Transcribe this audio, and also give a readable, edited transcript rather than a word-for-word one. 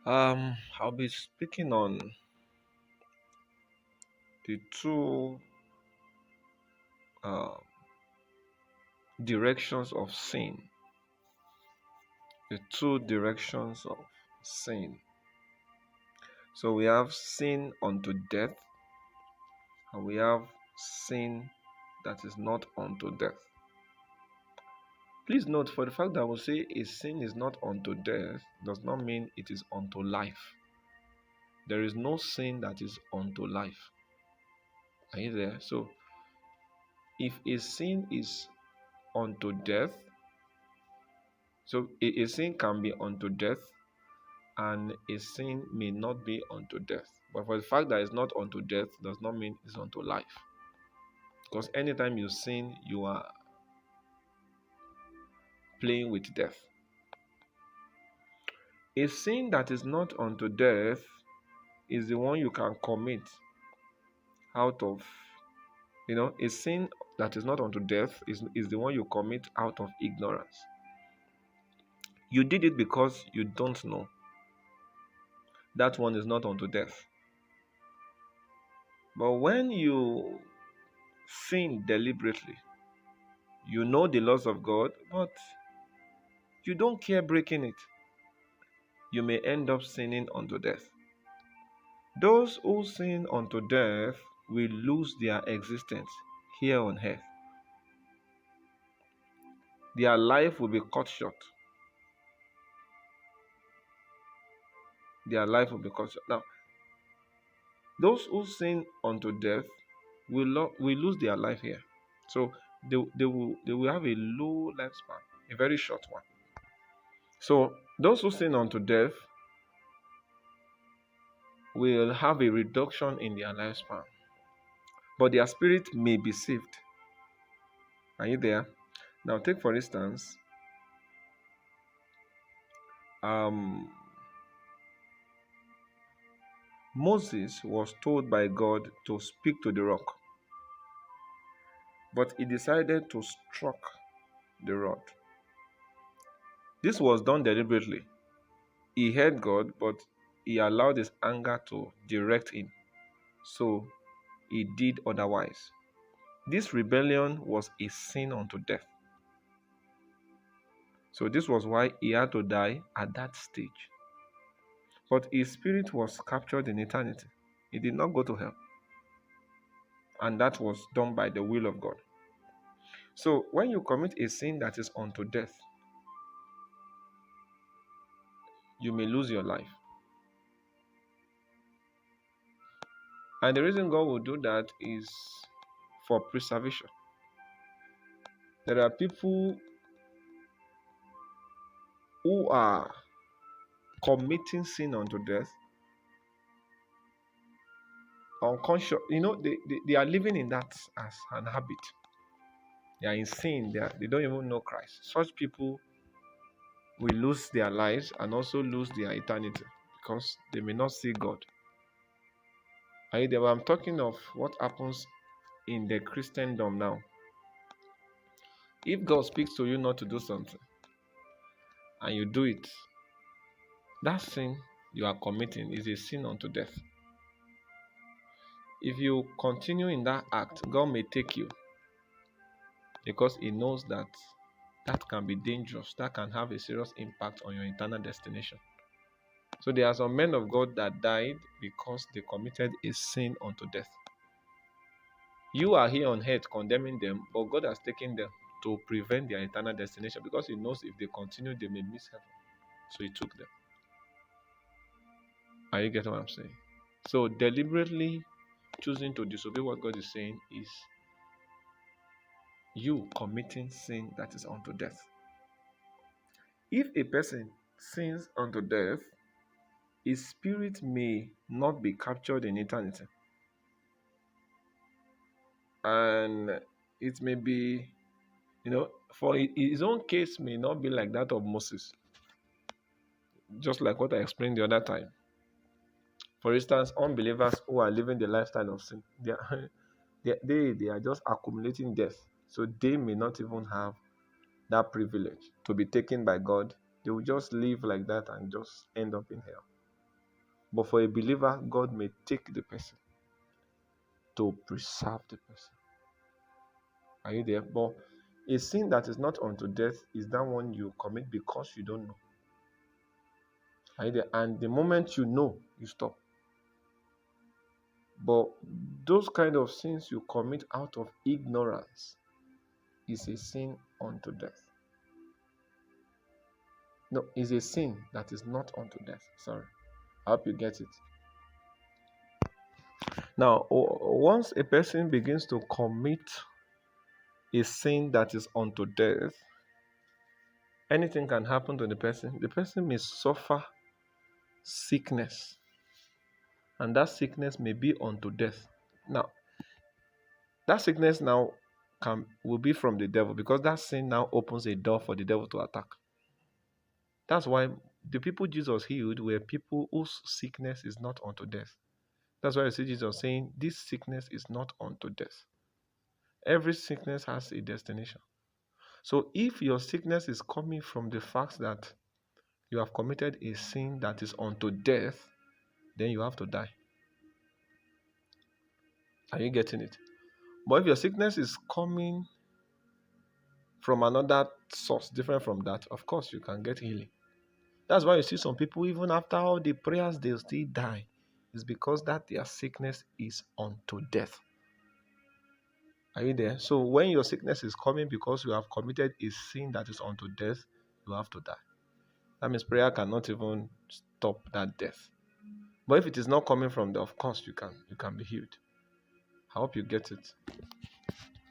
I'll be speaking on the two uh, directions of sin. The two directions of sin. So we have sin unto death, and we have sin that is not unto death. Please note, for the fact that I will say a sin is not unto death does not mean it is unto life. There is no sin that is unto life. Are you there? So if a sin is unto death, so a sin can be unto death, and a sin may not be unto death. But for the fact that it's not unto death does not mean it's unto life. Because anytime you sin, you are playing with death. A sin that is not unto death is the one you can commit out of, a sin that is not unto death is the one you commit out of ignorance. You did it because you don't know. That one is not unto death. But when you sin deliberately, you know the laws of God, but you don't care breaking it, you may end up sinning unto death. Those who sin unto death will lose their existence here on earth. Their life will be cut short. Their life will be cut short. Now, those who sin unto death will lose their life here. So they will have a low lifespan, a very short one. So those who sin unto death will have a reduction in their lifespan, but their spirit may be saved. Are you there? Now, take for instance, um, Moses was told by God to speak to the rock, but he decided to struck the rod. This was done deliberately. He heard God, but he allowed his anger to direct him, so he did otherwise. This rebellion was a sin unto death. So this was why he had to die at that stage. But his spirit was captured in eternity. He did not go to hell. And that was done by the will of God. So when you commit a sin that is unto death, you may lose your life. And the reason God will do that is for preservation. There are people who are committing sin unto death, unconscious, they are living in that as an habit. They are in sin, they don't even know Christ. Such people will lose their lives and also lose their eternity because they may not see God. I'm talking of what happens in the Christendom now. If God speaks to you not to do something and you do it, that sin you are committing is a sin unto death. If you continue in that act, God may take you because He knows that can be dangerous, that can have a serious impact on your eternal destination. So there are some men of God that died because they committed a sin unto death. You are here on earth condemning them, but God has taken them to prevent their eternal destination because He knows if they continue, they may miss heaven. So He took them. Are you getting what I'm saying? So deliberately choosing to disobey what God is saying is you committing sin that is unto death. If a person sins unto death, his spirit may not be captured in eternity. And it may be, for his own case may not be like that of Moses. Just like what I explained the other time. For instance, unbelievers who are living the lifestyle of sin, they are just accumulating death. So they may not even have that privilege to be taken by God. They will just live like that and just end up in hell. But for a believer, God may take the person to preserve the person. Are you there? But a sin that is not unto death is that one you commit because you don't know. Are you there? And the moment you know, you stop. But those kind of sins you commit out of ignorance is a sin unto death. No, is a sin that is not unto death. Sorry. I hope you get it. Now, once a person begins to commit a sin that is unto death, anything can happen to the person. The person may suffer sickness, and that sickness may be unto death. Now, that sickness now will be from the devil, because that sin now opens a door for the devil to attack. That's why the people Jesus healed were people whose sickness is not unto death. That's why you see Jesus saying, this sickness is not unto death. Every sickness has a destination. So if your sickness is coming from the fact that you have committed a sin that is unto death, then you have to die. Are you getting it? But if your sickness is coming from another source different from that, of course you can get healing. That's why you see some people, even after all the prayers, they'll still die. It's because that their sickness is unto death. Are you there? So when your sickness is coming because you have committed a sin that is unto death, you have to die. That means prayer cannot even stop that death. But if it is not coming from there, of course you can be healed. I hope you get it.